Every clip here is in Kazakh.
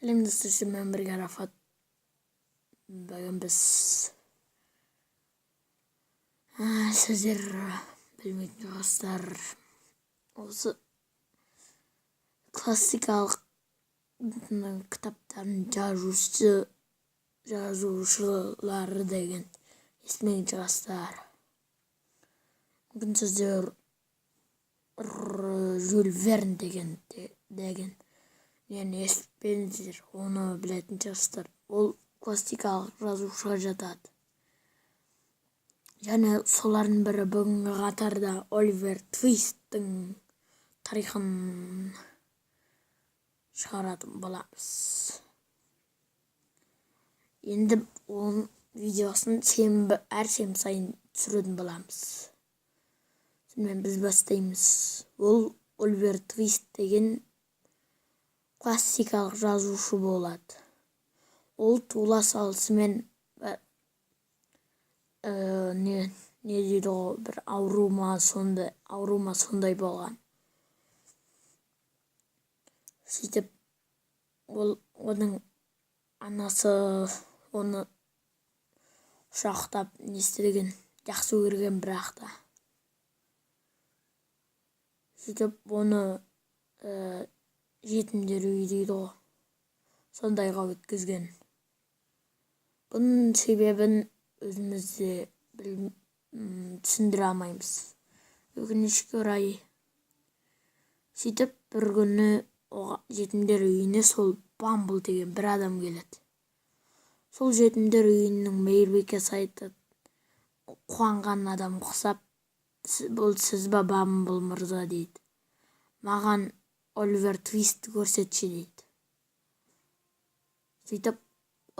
Сәлем достар, сіздермен бірге Арафат. Бүгін біз сіздер білмейтін шығарсыздар, осы классикалық кітаптардың жазушылары деген естімеген шығарсыздар. Мүмкін сіздер Жюль Верн деген естіпедіңіздер, оны білетін шығарсыздар. Ол классикалық жазушыға жатады. Және солардың бірі бүгінгі қатарда Оливер Твисттің тарихын шығаратын боламыз. Енді оның видеосын әр сенбі сайын түсіретін боламыз. Сонымен біз бастаймыз. Ол Оливер Твист деген классикалық жазушы болады. Ол тула салысымен не дейді ғой, бір аурума сондай болған. Сөйтіп оның анасы оны құшақтап нестеген, жақсы көрген, бірақ та сөйтіп оны жетімдер үйі дейді ғой, сондайға өткізген. Бұның себебін өзімізде түсіндіре алмаймыз, өкінішке орай. Сөйтіп бір күні жетімдер үйіне сол Бамбл деген бір адам келеді. Сол жетімдер үйінің мейірбикесі айтады, қуанған адам құсап, бұл сіз ба Бамбл мырза дейді. Маған Оливер Твистті көрсетші дейді. Сөйтіп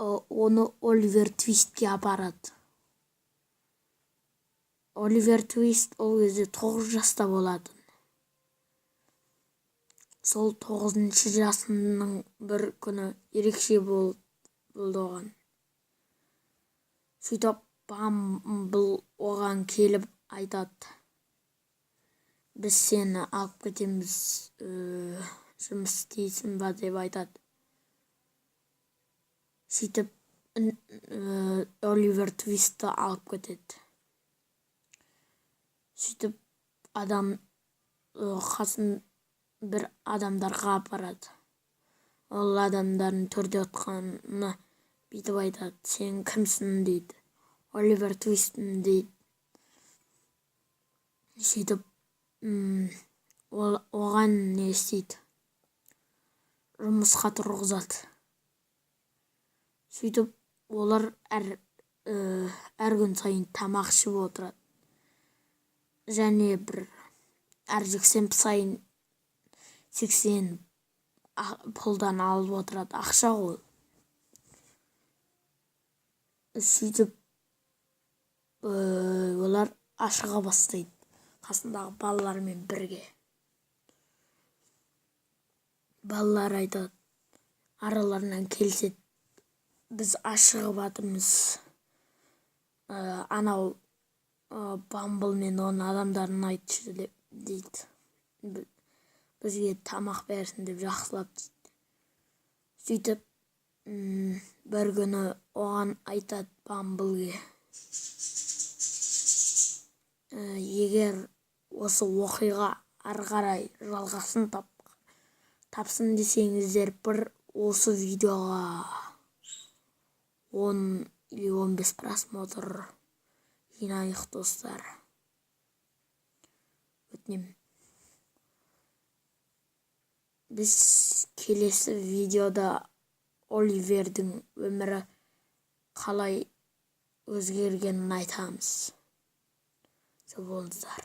оны Оливер Твистке апарады. Оливер Твист ол кезде 9 жаста болатын. Сол 9 жасының бір күні ерекше болды оған. Сөйтіп Бамбл оған келіп айтады, біз сені алып кетеміз, жұмыс істейсің ба деп айтады. Сөйтіп Оливер Твистті алып кетеді. Сөйтіп қасын бір адамдарға апарады. Ол адамдардың төрде отқанына бүйтіп айтады, сен кімсің дейді. Оливер Твистмін дейді. Сөйтіп оған не істейді, жұмысқа тұрғызады. Сөйтіп олар әр күн сайын тамақ ішіп отырады. Және бір әр жексенбі сайын 80 пұлдан алып отырады, ақша ғой. Сөйтіп олар ашыға бастайды, қасындағы балалармен бірге. Балалар айтады, араларынан келіседі, біз ашығып атырмыз, анау Бамбл мен оның адамдарын айтшы дейді. Бізге тамақ берсін деп жақсылап дейді. Сөйтіп бір күні оған айтады Бамблге, егер осы оқиға ары қарай жалғасын тапсын десеңіздер, бір осы видеоға 10 или 15 просмотр жинайық достар. Өтінемін. Біз келесі видеода Оливердің өмірі қалай өзгергенін айтамыз. Сау болыңыздар.